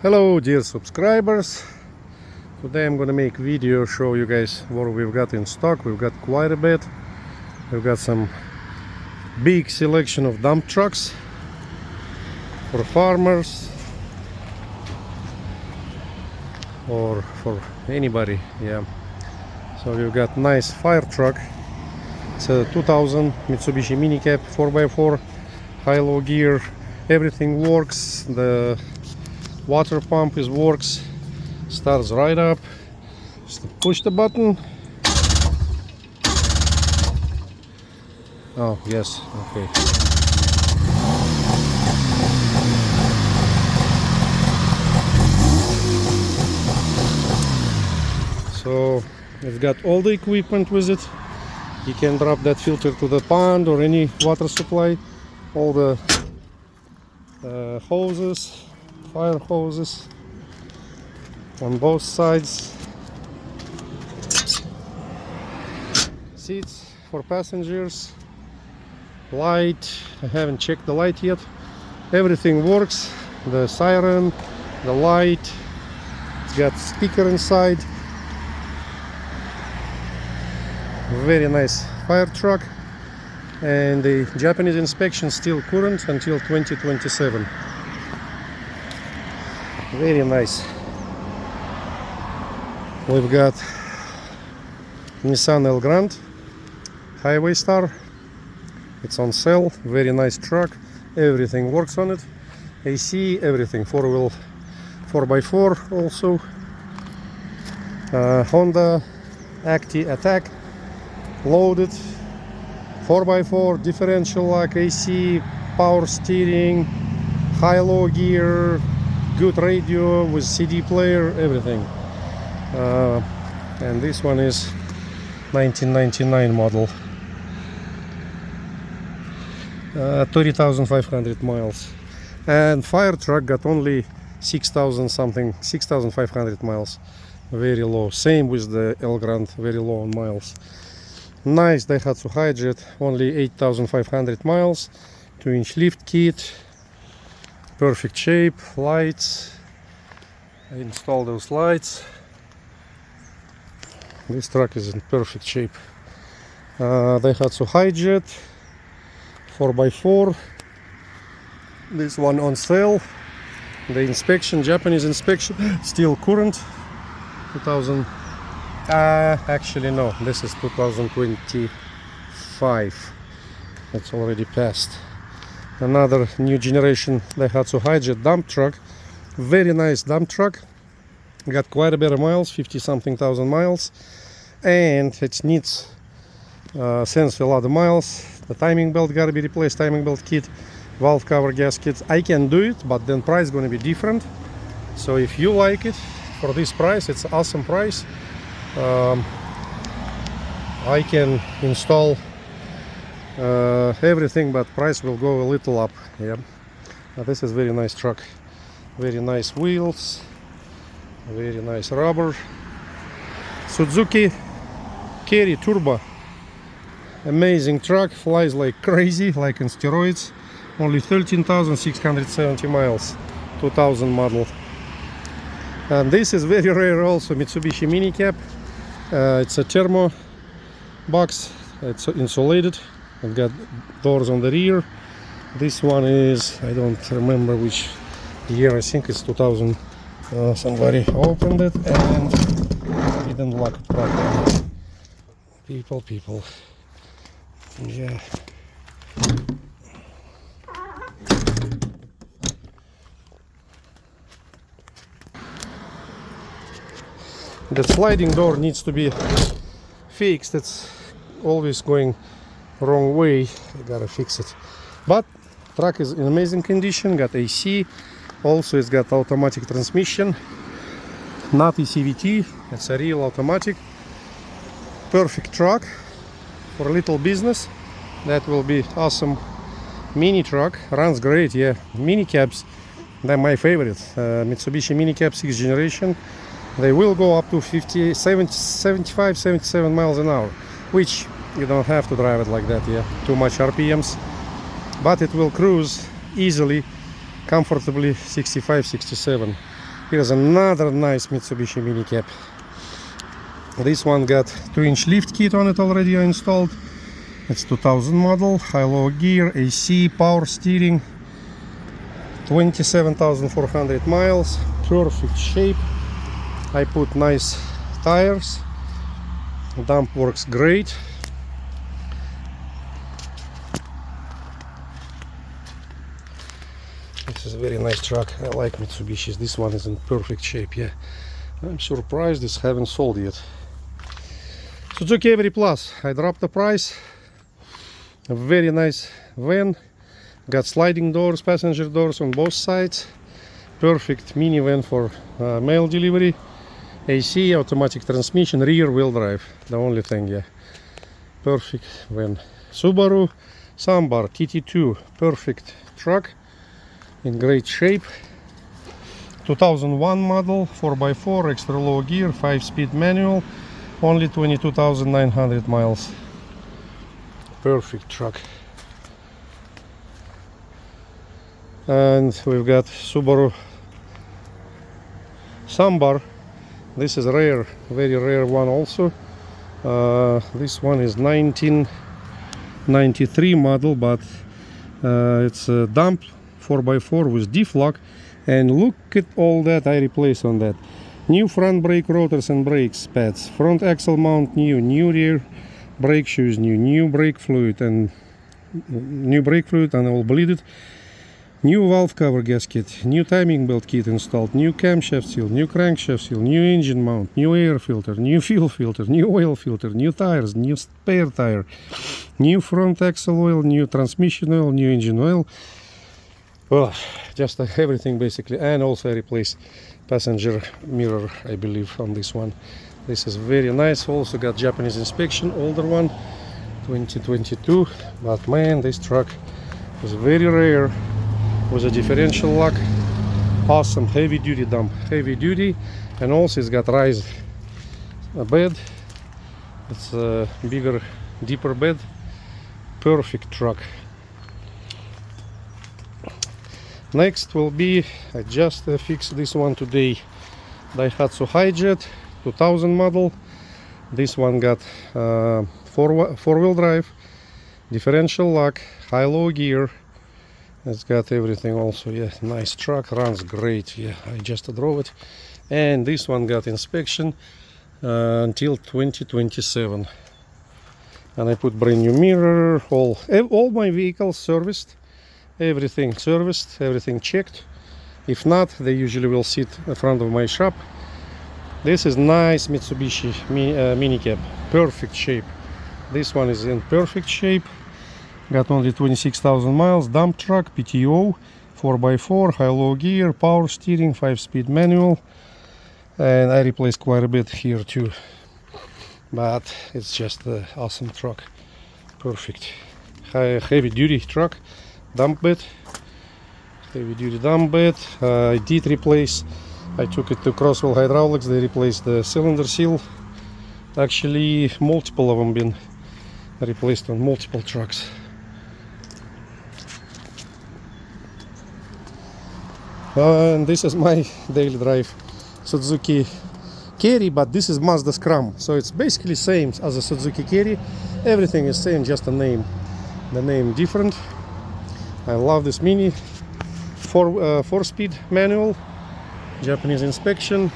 Hello dear subscribers, today I'm gonna make video show you guys what we've got in stock. We've got quite a bit. We've got some big selection of dump trucks for farmers or for anybody, yeah. So we've got nice fire truck. It's a 2000 Mitsubishi mini cab 4x4, high-low gear, everything works. The water pump works, starts right up. Just push the button. Oh yes, okay. So it's got all the equipment with it. You can drop that filter to the pond or any water supply. All the hoses, fire hoses on both sides. Seats for passengers. Light, I haven't checked the light yet. Everything works. The siren, the light. It's got speaker inside. Very nice fire truck. And the Japanese inspection still current until 2027. Very nice. We've got Nissan Elgrand Highway Star. It's on sale. Very nice truck. Everything works on it. AC, everything. 4-wheel 4x4 also. Honda Acti Attack. Loaded. 4x4, differential lock, AC, power steering, high-low gear, good radio with CD player, everything. And this one is 1999 model. 30,500 miles. And fire truck got only 6,500 miles. Very low. Same with the Elgrand, very low on miles. Nice Daihatsu Hijet, only 8,500 miles, 2-inch lift kit, perfect shape, lights. I installed those lights. This truck is in perfect shape. Daihatsu Hijet, 4x4. This one on sale. The inspection, Japanese inspection, still current. 2000. Actually no, this is 2025. It's already passed. Another new generation Daihatsu Hijet dump truck. Very nice dump truck. Got quite a bit of miles, 50-something thousand miles, and it needs sense a lot of miles. The timing belt gotta be replaced, timing belt kit, valve cover gaskets. I can do it, but then price gonna be different. So if you like it for this price, it's awesome price. I can install everything, but price will go a little up. Yeah, this is very nice truck. Very nice wheels, very nice rubber. Suzuki Carry Turbo, amazing truck, flies like crazy, like in steroids. Only 13,670 miles, 2000 model. And this is very rare also, Mitsubishi mini cab. It's a thermo box, it's insulated and got doors on the rear. This one is, I don't remember which year, I think it's 2000. Somebody opened it and didn't lock it properly. People, yeah. The sliding door needs to be fixed. It's always going wrong way. I gotta fix it. But truck is in amazing condition. Got AC. Also, it's got automatic transmission. Not ECVT. It's a real automatic. Perfect truck for a little business. That will be awesome. Mini truck runs great. Yeah, mini cabs. They're my favorite. Mitsubishi mini cab 6th generation. They will go up to 50, 70, 75, 77 miles an hour, which you don't have to drive it like that, yeah, too much RPMs. But it will cruise easily, comfortably 65, 67. Here's another nice Mitsubishi mini cab. This one got 2-inch lift kit on it already installed. It's 2000 model, high-low gear, AC, power steering, 27,400 miles, perfect shape. I put nice tires, dump works great. This is a very nice truck. I like Mitsubishis. This one is in perfect shape. Yeah, I'm surprised this haven't sold yet. Suzuki Every Plus. I dropped the price. A very nice van. Got sliding doors, passenger doors on both sides. Perfect minivan for mail delivery. AC, automatic transmission, rear wheel drive. The only thing, yeah. Perfect van. Subaru Sambar TT2. Perfect truck. In great shape. 2001 model, 4x4, extra low gear, 5-speed manual, only 22,900 miles. Perfect truck. And we've got Subaru Sambar. This is rare, very rare one also. This one is 1993 model, but it's a dump 4x4 with diff-lock, and look at all that I replaced on that. New front brake rotors and brakes pads, front axle mount new rear brake shoes new brake fluid and all bleeded, new valve cover gasket, new timing belt kit installed, new camshaft seal, new crankshaft seal, new engine mount, new air filter, new fuel filter, new oil filter, new tires, new spare tire, new front axle oil, new transmission oil, new engine oil. Well, just everything basically. And also I replaced passenger mirror, I believe, on this one. This is very nice. Also got Japanese inspection, older one, 2022. But man, this truck is very rare with a differential lock. Awesome, heavy duty dump, heavy duty. And also it's got rise bed. It's a bigger, deeper bed. Perfect truck. Next will be, I just fixed this one today, Daihatsu Hijet 2000 model. This one got four-wheel drive, differential lock, high-low gear. It's got everything also. Yeah, nice truck, runs great. Yeah, I just drove it. And this one got inspection until 2027. And I put brand new mirror, all my vehicles serviced. Everything serviced, everything checked. If not, they usually will sit in front of my shop. This is nice Mitsubishi mini cab, perfect shape. This one is in perfect shape. Got only 26,000 miles. Dump truck, PTO, 4x4, high-low gear, power steering, 5-speed manual. And I replaced quite a bit here too. But it's just an awesome truck, perfect. Heavy duty truck. Dump bed, heavy duty dump bed. I did replace, I took it to Crossville Hydraulics, they replaced the cylinder seal. Actually multiple of them been replaced on multiple trucks. And this is my daily drive Suzuki Carry, but this is Mazda Scrum, so it's basically same as a Suzuki Carry. Everything is same, just the name different. I love this mini. 4-speed manual, Japanese inspection.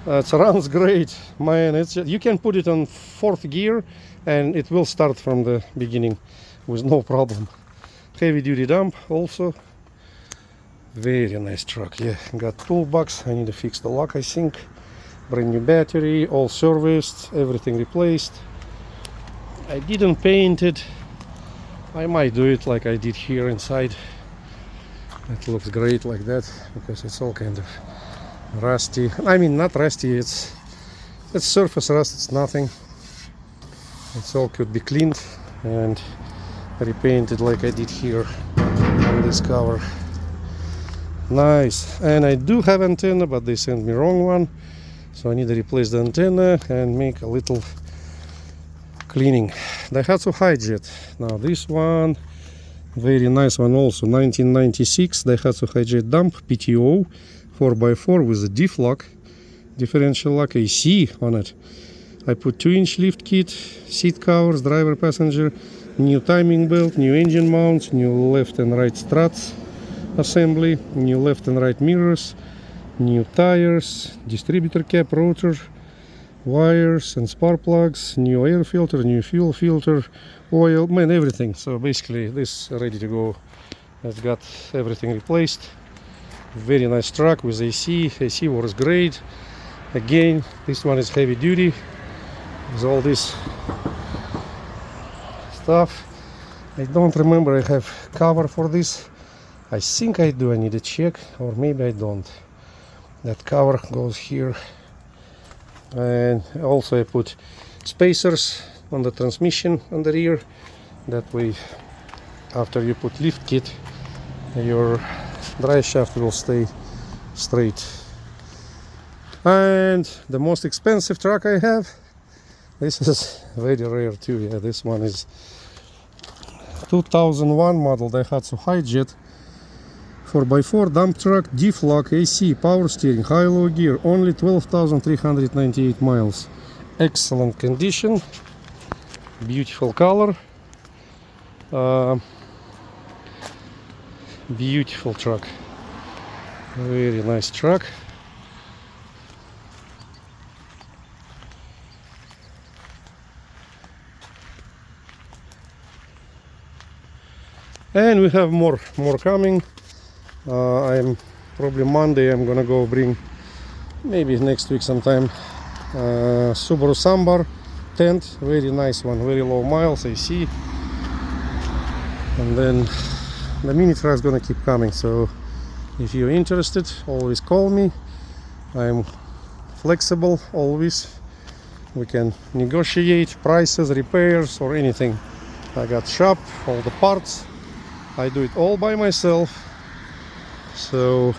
It runs great, man. You can put it on 4th gear and it will start from the beginning with no problem. Heavy duty dump also. Very nice truck. Yeah, got toolbox. I need to fix the lock, I think. Brand new battery, all serviced, everything replaced. I didn't paint it. I might do it like I did here inside. It looks great like that because it's all kind of rusty. I mean, not rusty, it's surface rust, it's nothing. It's all could be cleaned and repainted like I did here on this cover. Nice. And I do have antenna, but they sent me wrong one, so I need to replace the antenna and make a little cleaning. Daihatsu Hijet. Now this one Very nice one also, 1996 Daihatsu Hijet dump, PTO, 4x4 with a diff lock, differential lock, AC on it. I put 2-inch lift kit, seat covers, driver, passenger, new timing belt, new engine mounts, new left and right struts assembly, new left and right mirrors, new tires, distributor cap, rotor, wires and spark plugs, new air filter, new fuel filter, oil, man, everything. So basically this ready to go. It's got everything replaced. Very nice truck with AC. AC works great. Again, this one is heavy duty with all this stuff. I don't remember I have cover for this. I think I do. I need to check, or maybe I don't. That cover goes here. And also I put spacers on the transmission on the rear. That way, after you put lift kit, your drive shaft will stay straight. And the most expensive truck I have, this is very rare too. Yeah, this one is 2001 model Daihatsu Hijet 4x4 dump truck, diff lock, AC, power steering, high-low gear, only 12,398 miles. Excellent condition, beautiful color, beautiful truck, very nice truck. And we have more coming. I'm probably Monday I'm gonna go bring, maybe next week sometime, Subaru Sambar tent, very nice one, very low miles, AC. And then the mini truck is gonna keep coming. So if you're interested, always call me. I'm flexible always. We can negotiate prices, repairs, or anything. I got shop, all the parts. I do it all by myself. So,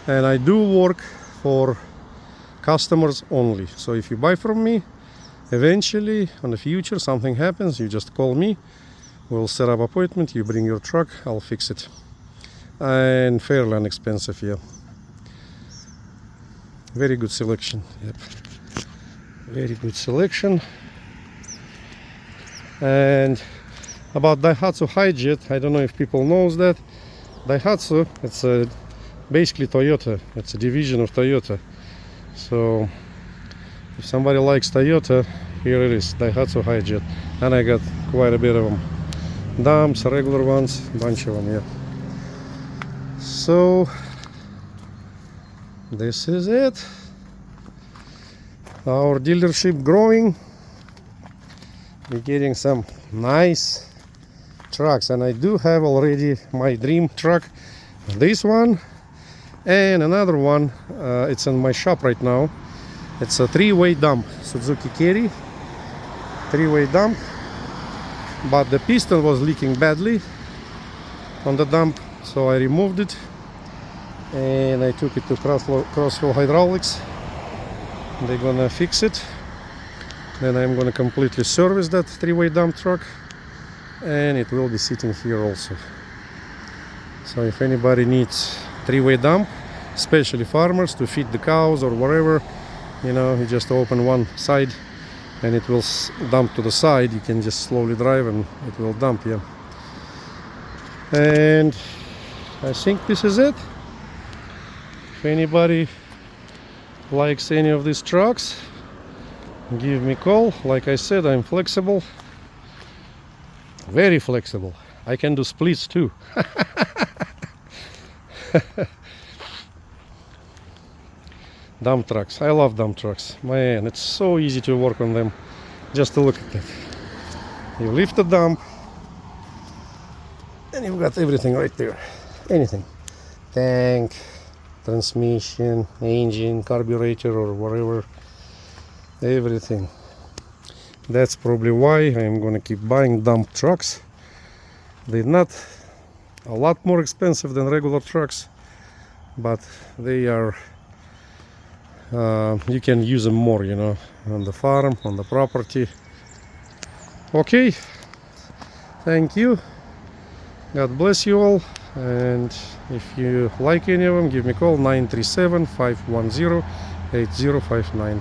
and I do work for customers only. So if you buy from me, eventually in the future something happens, you just call me, we'll set up appointment, you bring your truck, I'll fix it. And fairly inexpensive, yeah. Very good selection, yep. Very good selection. And about Daihatsu Hijet, I don't know if people knows that. Daihatsu, it's basically Toyota. It's a division of Toyota. So if somebody likes Toyota, here it is, Daihatsu Hijet. And I got quite a bit of them. Dumps, regular ones, bunch of them, yeah. So this is it. Our dealership growing. We're getting some nice trucks, and I do have already my dream truck, this one and another one. It's in my shop right now. It's a three-way dump, Suzuki Carry, three-way dump, but the piston was leaking badly on the dump, so I removed it and I took it to Crossville Hydraulics. They're gonna fix it. Then I'm gonna completely service that three-way dump truck, and it will be sitting here also. So if anybody needs three-way dump, especially farmers to feed the cows or whatever, you know, you just open one side and it will dump to the side. You can just slowly drive and it will dump, yeah. And I think this is it. If anybody likes any of these trucks, give me a call. Like I said, I'm flexible. Very flexible. I can do splits too. Dump trucks. I love dump trucks. Man, it's so easy to work on them. Just to look at that. You lift the dump and you've got everything right there. Anything. Tank, transmission, engine, carburetor, or whatever. Everything. That's probably why I'm gonna keep buying dump trucks. They're not a lot more expensive than regular trucks, but they are, you can use them more, you know, on the farm, on the property. Okay, thank you. God bless you all, and if you like any of them, give me a call 937-510-8059.